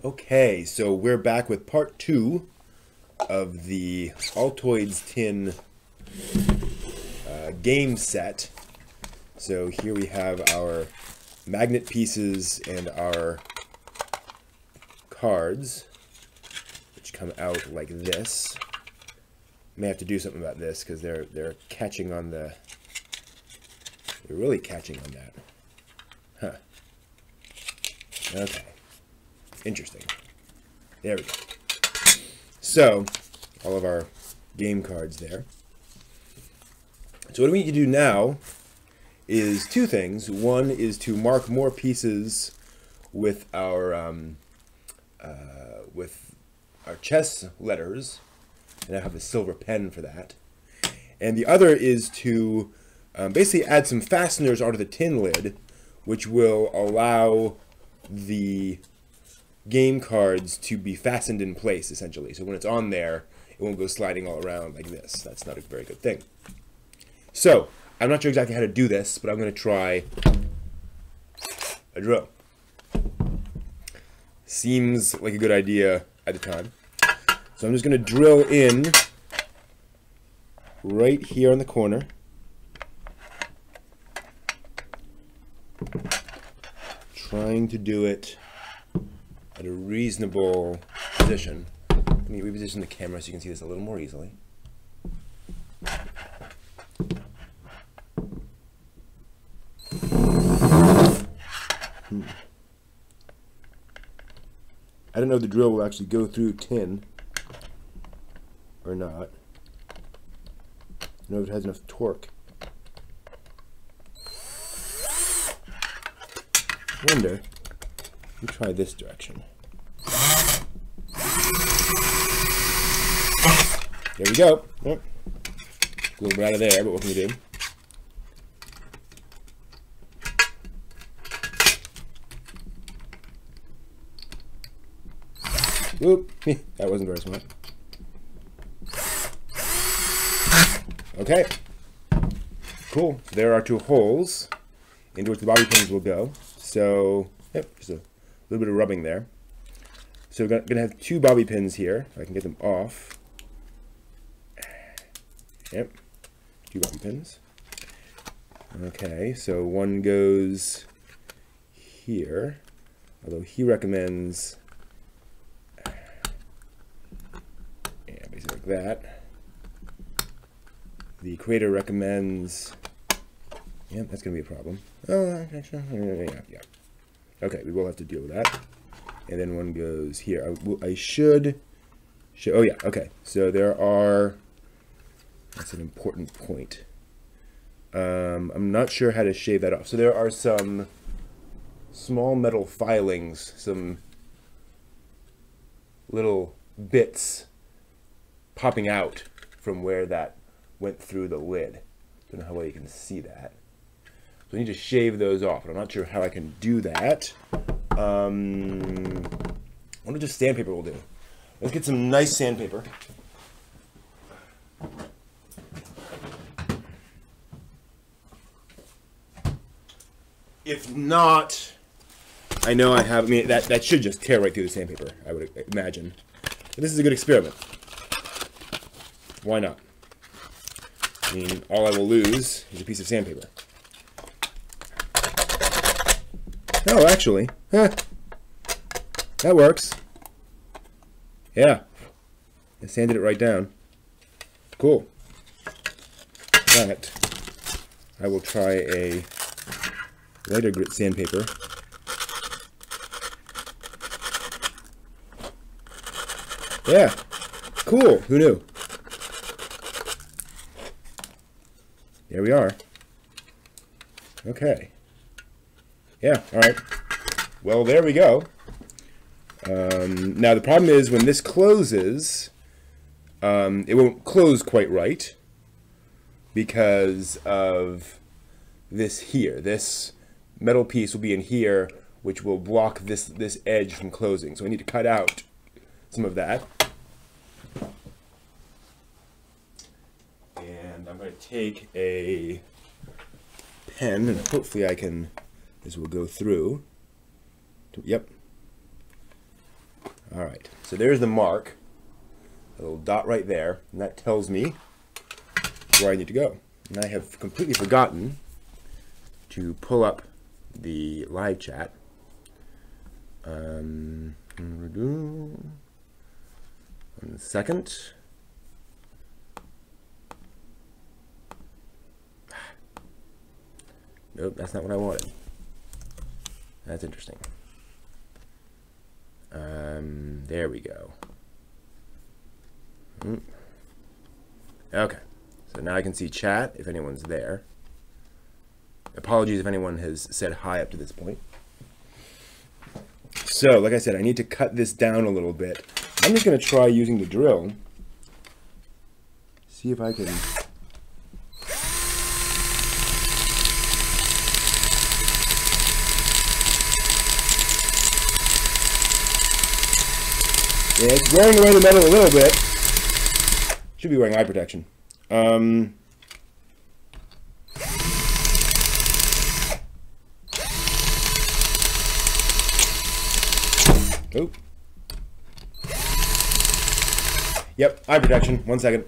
Okay, so we're back with part 2 of the Altoids Tin game set. So here we have our magnet pieces and our cards, which come out like this. May have to do something about this because they're catching on the. They're really catching on that. Huh. Okay. Interesting. There we go. So, all of our game cards there. So what we need to do now is two things. One is to mark more pieces with our chess letters, and I have a silver pen for that. And the other is to basically add some fasteners onto the tin lid, which will allow the game cards to be fastened in place, essentially. So when it's on there, it won't go sliding all around like this. That's not a very good thing. So, I'm not sure exactly how to do this, but I'm going to try a drill. Seems like a good idea at the time. So I'm just going to drill in right here on the corner. Trying to do it at a reasonable position. Let me reposition the camera so you can see this a little more easily. I don't know if the drill will actually go through tin or not. I don't know if it has enough torque. I wonder. Let me try this direction. There we go. Oh, a little bit out of there, but what can we do? Whoop. That wasn't very smart. Okay. Cool. So there are two holes into which the bobby pins will go. So, yep, just a little bit of rubbing there. So we're going to have two bobby pins here. If I can get them off. Yep. Two bobby pins. Okay, so one goes here. Although he recommends... yeah, basically like that. The creator recommends... yeah, that's going to be a problem. Oh, yeah. Okay, we will have to deal with that. And then one goes here. I should show... oh, yeah, okay. So there are... that's an important point. I'm not sure how to shave that off. So there are some small metal filings, some little bits popping out from where that went through the lid. Don't know how well you can see that. So I need to shave those off, and I'm not sure how I can do that. I wonder just sandpaper will do. Let's get some nice sandpaper. If not, I know I have, I mean, that should just tear right through the sandpaper, I would imagine. But this is a good experiment. Why not? I mean, all I will lose is a piece of sandpaper. Oh, actually, huh. That works. Yeah. I sanded it right down. Cool. But I will try a lighter grit sandpaper. Yeah. Cool. Who knew? There we are. Okay. Yeah, alright. Well, there we go. Now, the problem is when this closes, it won't close quite right because of this here. This metal piece will be in here, which will block this edge from closing. So I need to cut out some of that. And I'm going to take a pen, and hopefully I can, this will go through. Yep. All right, so there's the mark, a little dot right there, and that tells me where I need to go. And I have completely forgotten to pull up the live chat. 1 second. Nope, that's not what I wanted. That's interesting. There we go. Okay, so now I can see chat if anyone's there. Apologies if anyone has said hi up to this point. So, like I said, I need to cut this down a little bit. I'm just going to try using the drill. See if I can... Yeah, it's wearing away the metal a little bit. Should be wearing eye protection. Oh. Yep, eye protection. 1 second.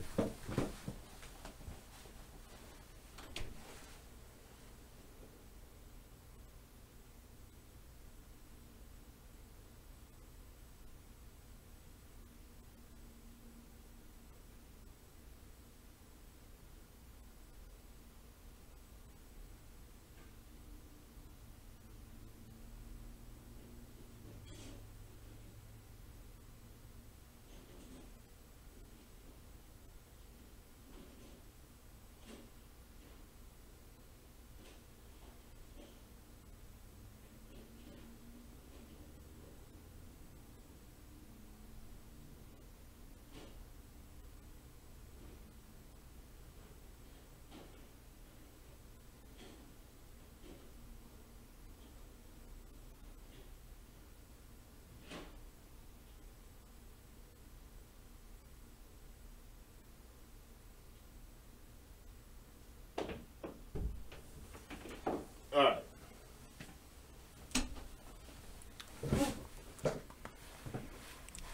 Alright.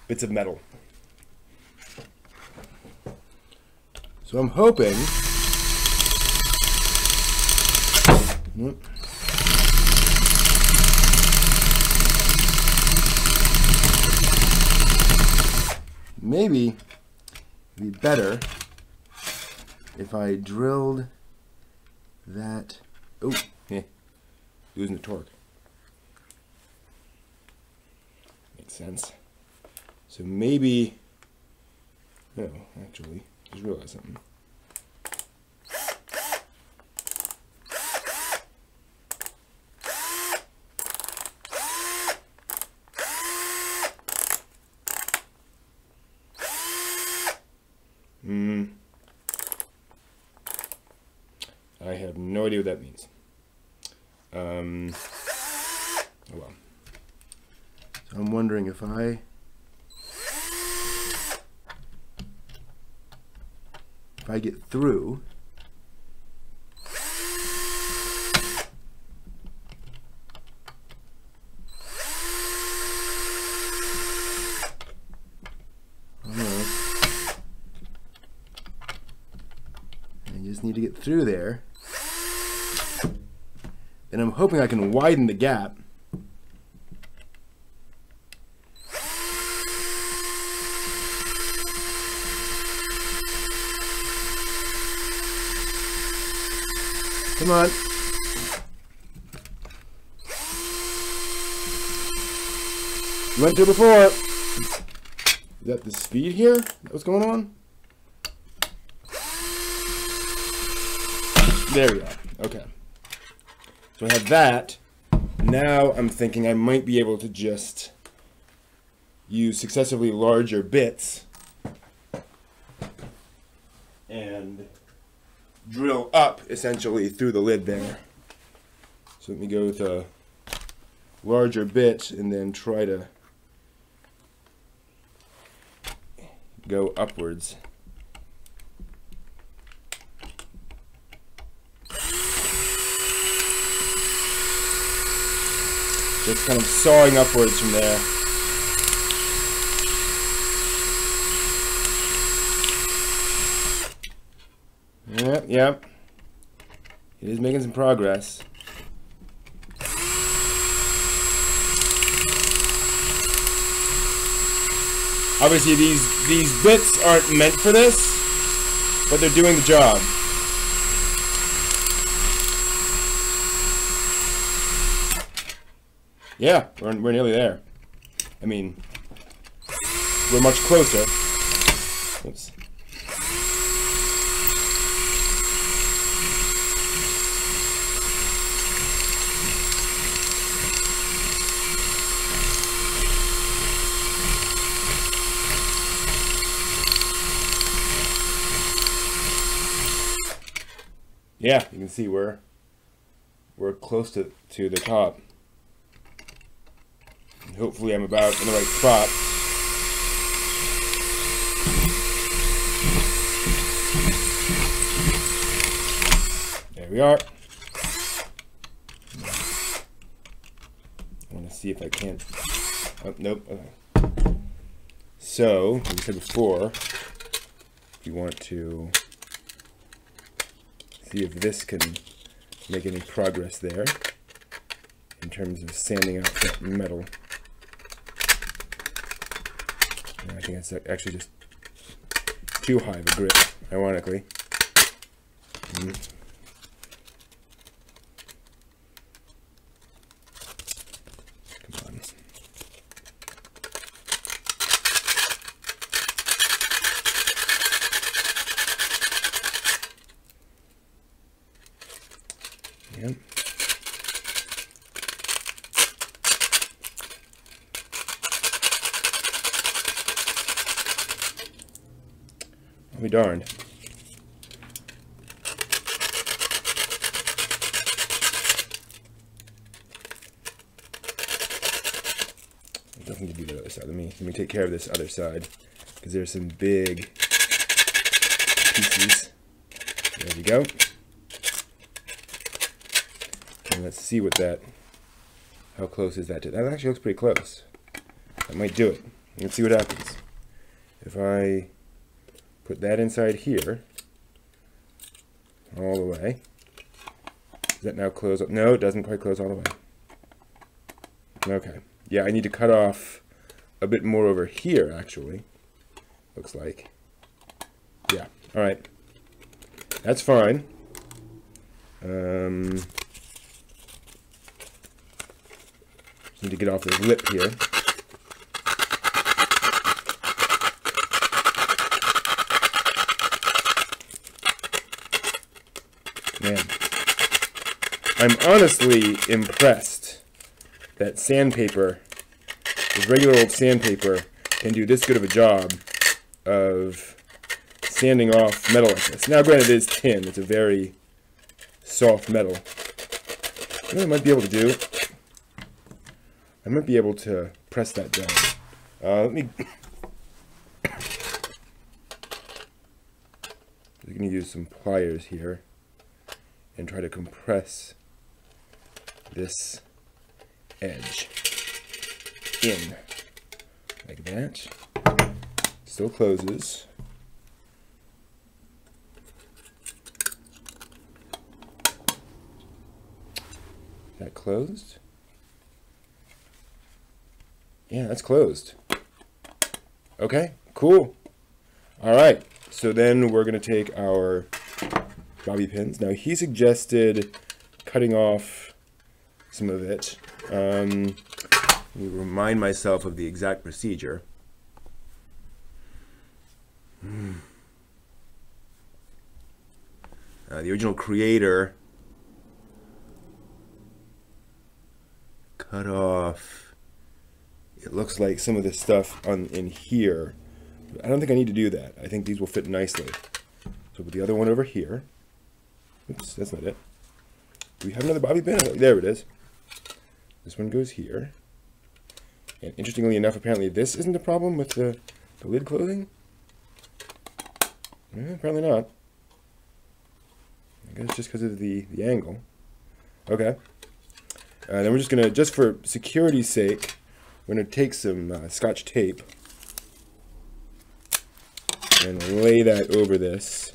Bits of metal. So I'm hoping... Maybe it'd be better if I drilled that... Oh, yeah, losing the torque. Makes sense. So maybe... No, actually, just realized something. I have no idea what that means. Oh well. So I'm wondering if I get through. I just need to get through there. And I'm hoping I can widen the gap. Come on. Went through before. Is that the speed here? What's going on? There we are. Okay. So I have that. Now I'm thinking I might be able to just use successively larger bits and drill up essentially through the lid there. So let me go with a larger bit and then try to go upwards. Just kind of sawing upwards from there. yeah. It is making some progress. Obviously, these bits aren't meant for this, but they're doing the job. Yeah, we're nearly there. I mean, we're much closer. Oops. Yeah, you can see we're close to the top. And hopefully I'm about in the right spot. There we are. I want to see if I can't. Oh, nope. Okay. So, like I said before, if you want to see if this can make any progress there in terms of sanding out that metal. I think that's actually just too high of a grip, ironically. Come on. Yep. I'll be darned. It doesn't need to be the other side. Let me take care of this other side because there's some big pieces. There we go. And let's see what how close is that to that? Actually looks pretty close. That might do it. Let's see what happens. If I put that inside here, all the way. Does that now close up? No, it doesn't quite close all the way. Okay. Yeah, I need to cut off a bit more over here, actually. Looks like. Yeah, alright. That's fine. Need to get off this lip here. Man, I'm honestly impressed that sandpaper, this regular old sandpaper, can do this good of a job of sanding off metal like this. Now, granted, it is tin. It's a very soft metal. What I might be able to do, I might be able to press that down. Let me... I'm going to use some pliers here and try to compress this edge in like that. Still closes. That closed? Yeah, that's closed. Okay, cool. All right, so then we're going to take our bobby pins. Now, he suggested cutting off some of it. Let me remind myself of the exact procedure. The original creator cut off, it looks like some of this stuff in here. I don't think I need to do that. I think these will fit nicely. So put the other one over here. Oops, that's not it. Do we have another bobby pin? There it is. This one goes here. And interestingly enough, apparently this isn't a problem with the lid closing. Apparently not. I guess just because of the angle. Okay. Then we're just going to, just for security's sake, we're going to take some Scotch tape and lay that over this.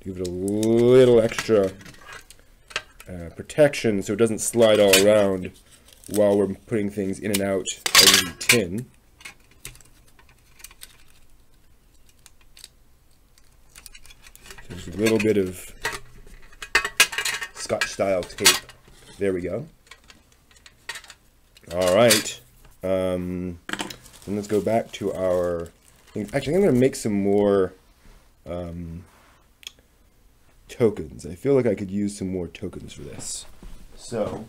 to give it a little extra protection so it doesn't slide all around while we're putting things in and out of the tin. So just a little bit of Scotch style tape. There we go. All right. Then let's go back to our things. Actually, I'm going to make some more tokens. I feel like I could use some more tokens for this. So,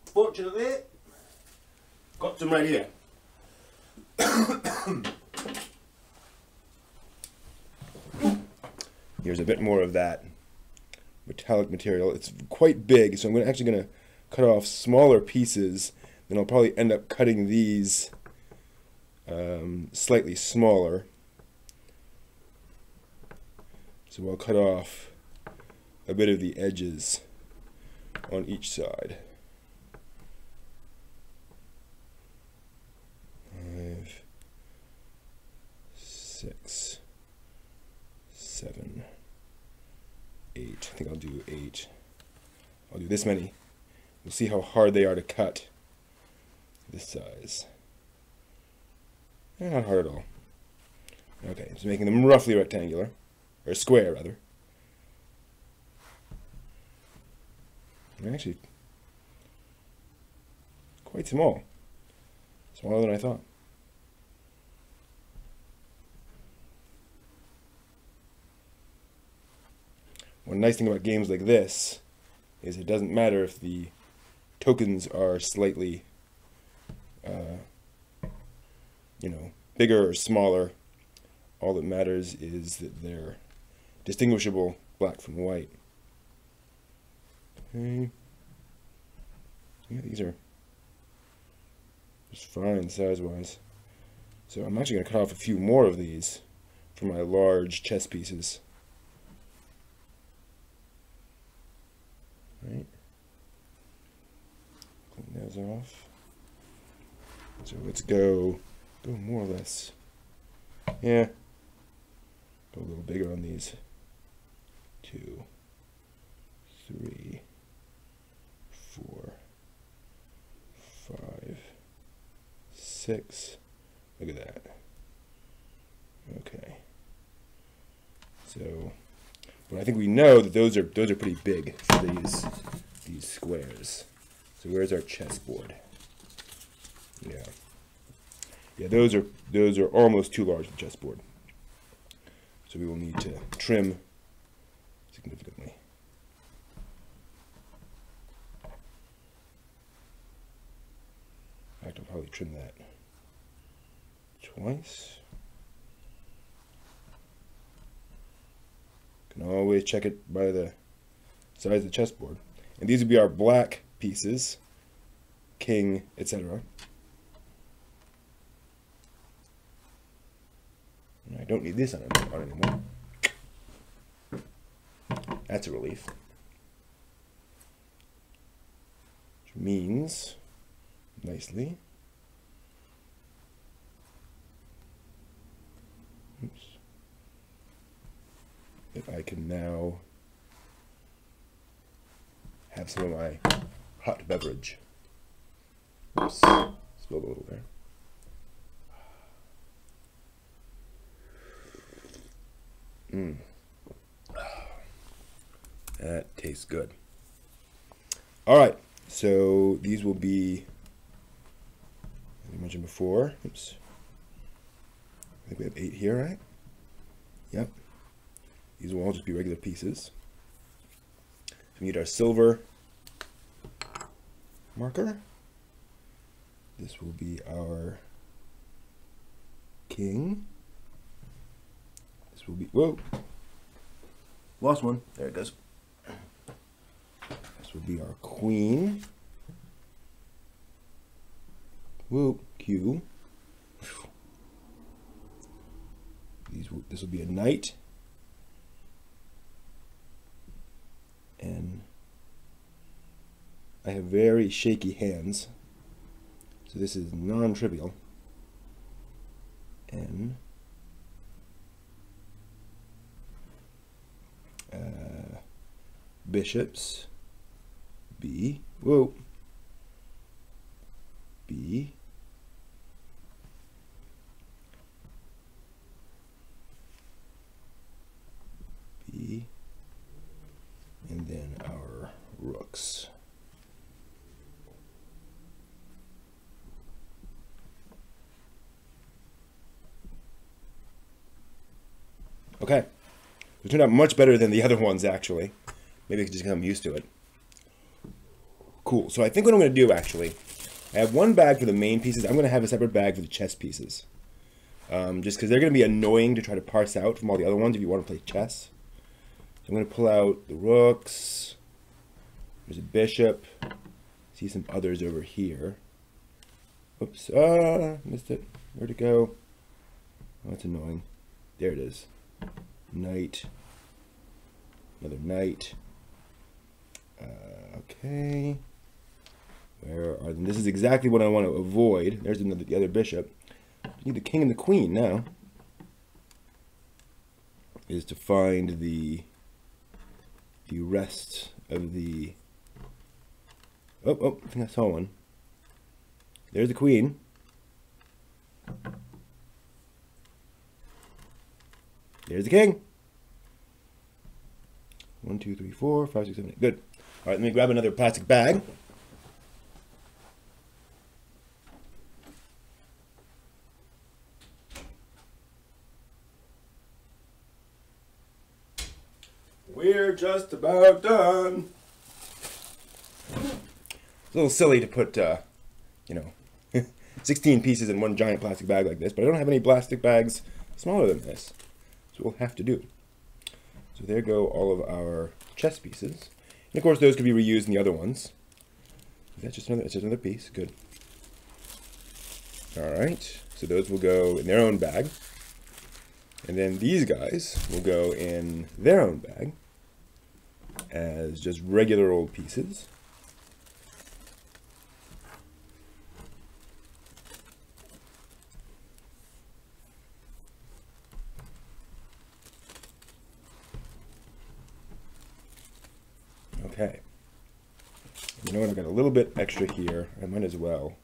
fortunately, got some right here. Here's a bit more of that metallic material. It's quite big, so I'm actually going to cut off smaller pieces. Then I'll probably end up cutting these slightly smaller. So I'll cut off a bit of the edges on each side. 5, 6, 7, 8. I think I'll do 8. I'll do this many. We'll see how hard they are to cut. This size. Not hard at all. Okay, just making them roughly rectangular. Or square, rather. They're actually quite small. Smaller than I thought. One nice thing about games like this is it doesn't matter if the tokens are slightly, bigger or smaller. All that matters is that they're distinguishable black from white. Okay. Yeah, these are just fine size-wise. So I'm actually going to cut off a few more of these for my large chess pieces. Right. Clean those off. So let's go more or less. Yeah. Go a little bigger on these. 2, 3, 4, 5, 6. Look at that. Okay. So, but I think we know that those are pretty big for these squares. So where's our chessboard? Yeah. Yeah, those are almost too large for the chessboard. So we will need to trim significantly. In fact, I'll probably trim that twice. Can always check it by the size of the chessboard. And these would be our black pieces, king, etc. I don't need this on anymore. That's a relief. Which means, nicely, that I can now have some of my hot beverage. Oops, spilled a little there. That tastes good. All right, so these will be, as I mentioned before, oops. I think we have 8 here, right? Yep. These will all just be regular pieces. So we need our silver marker. This will be our king. This will be, whoa, lost one. There it goes. This will be our queen. Whoa, Q. This will be a knight. And I have very shaky hands, so this is non-trivial. N, bishops. B. Whoa. B. B. And then our rooks. Okay. It turned out much better than the other ones, actually. Maybe I could just become used to it. Cool. So I think what I'm going to do, actually, I have one bag for the main pieces. I'm going to have a separate bag for the chess pieces. Just because they're going to be annoying to try to parse out from all the other ones if you want to play chess. So I'm going to pull out the rooks. There's a bishop. See some others over here. Oops. Missed it. Where'd it go? Oh, that's annoying. There it is. Knight. Another knight. Okay. Where are them? This is exactly what I want to avoid. There's the other bishop. I need the king and the queen now. Is to find the rest of the... Oh, I think I saw one. There's the queen. There's the king. 1, 2, 3, 4, 5, 6, 7, 8. Good. All right, let me grab another plastic bag. We're just about done. It's a little silly to put, 16 pieces in one giant plastic bag like this, but I don't have any plastic bags smaller than this. So we'll have to do. So there go all of our chess pieces. And of course those could be reused in the other ones. That's just another piece. Good. Alright. So those will go in their own bag. And then these guys will go in their own bag as just regular old pieces. Okay. You know what? I've got a little bit extra here. I might as well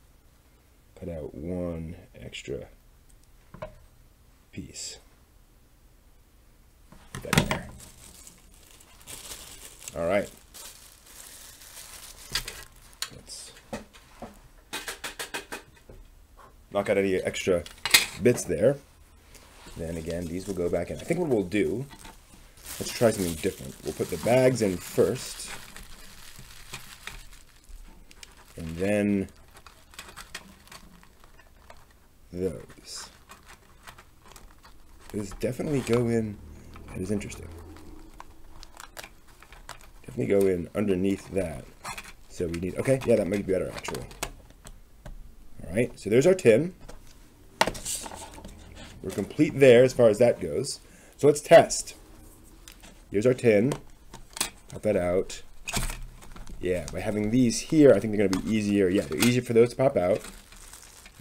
cut out one extra piece. Put that in there. All right. Let's knock out any extra bits there. Then again, these will go back in. I think what we'll do, let's try something different. We'll put the bags in first. And then those. Those definitely go in. That is interesting. Definitely go in underneath that. So we need, okay, yeah, that might be better actually. All right, so there's our tin. We're complete there as far as that goes. So let's test. Here's our tin. Pop that out. Yeah, by having these here, I think they're going to be easier. Yeah, they're easier for those to pop out.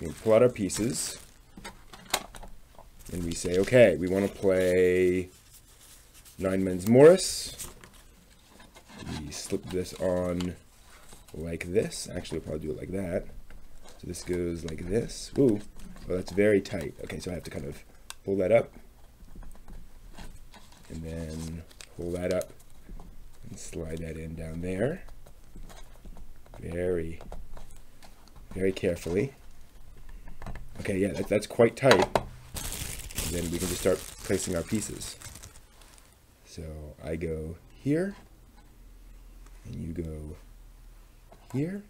We can pull out our pieces. And we say, okay, we want to play Nine Men's Morris. We slip this on like this. Actually, we'll probably do it like that. So this goes like this. Ooh, well, that's very tight. Okay, so I have to kind of pull that up. And then pull that up and slide that in down there. Very, very carefully. Okay, yeah, that's quite tight. And then we can just start placing our pieces. So I go here, and you go here,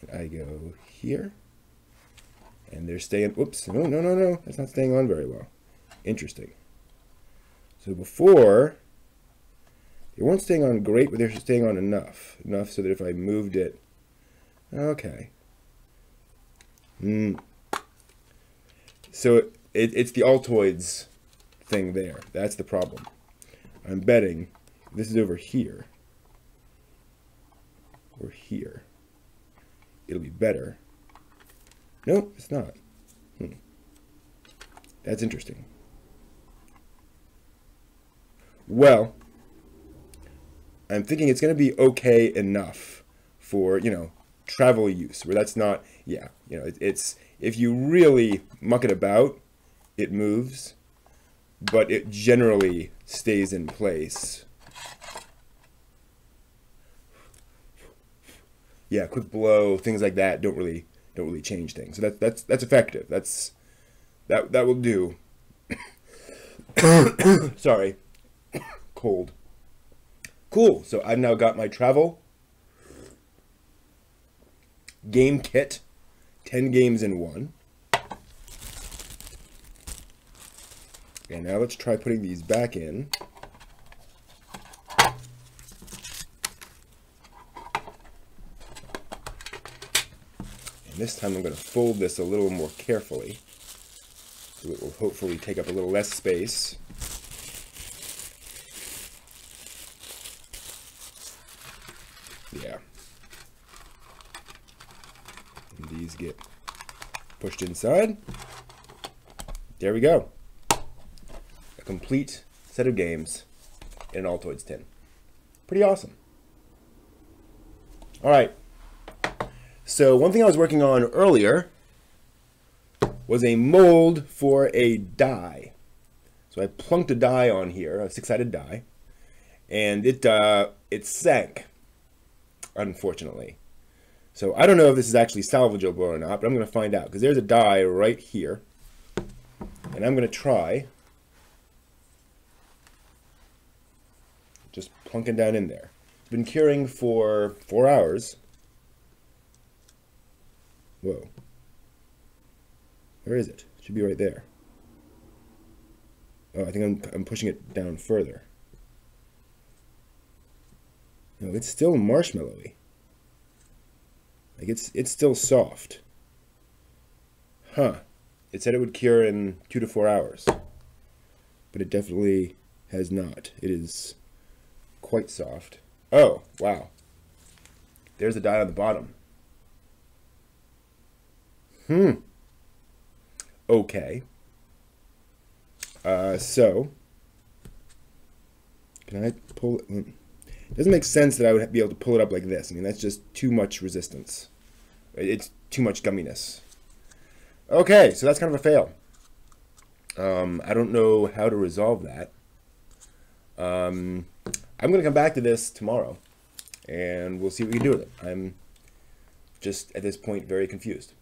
and I go here, and they're staying, whoops, no, that's not staying on very well. Interesting. So before, they weren't staying on great, but they're staying on enough so that if I moved it, okay. So it's the Altoids thing there. That's the problem. I'm betting this is over here or here. It'll be better. No, it's not. That's interesting. I'm thinking it's going to be okay enough for, you know, travel use, where that's not, yeah, you know, it's, if you really muck it about, it moves, but it generally stays in place. Yeah, quick blow, things like that don't really change things. So that's effective. That will do. Sorry, cold. Cool. So I've now got my travel game kit, 10 games in one. And now let's try putting these back in. And this time I'm going to fold this a little more carefully, so it will hopefully take up a little less space. Yeah. And these get pushed inside. There we go. A complete set of games in an Altoids tin. Pretty awesome. All right. So one thing I was working on earlier was a mold for a die. So I plunked a die on here, a 6-sided die, and it sank, unfortunately. So I don't know if this is actually salvageable or not, but I'm going to find out, because there's a die right here, and I'm going to try just plunking down in there. It's been curing for 4 hours. Whoa. Where is it? It should be right there. Oh, I think I'm pushing it down further. No, it's still marshmallowy. Like it's still soft. Huh. It said it would cure in 2 to 4 hours. But it definitely has not. It is quite soft. Oh, wow. There's a die on the bottom. Okay. So, can I pull it? It doesn't make sense that I would be able to pull it up like this. I mean, that's just too much resistance. It's too much gumminess. Okay, so that's kind of a fail. I don't know how to resolve that. I'm going to come back to this tomorrow, and we'll see what we can do with it. I'm just, at this point, very confused.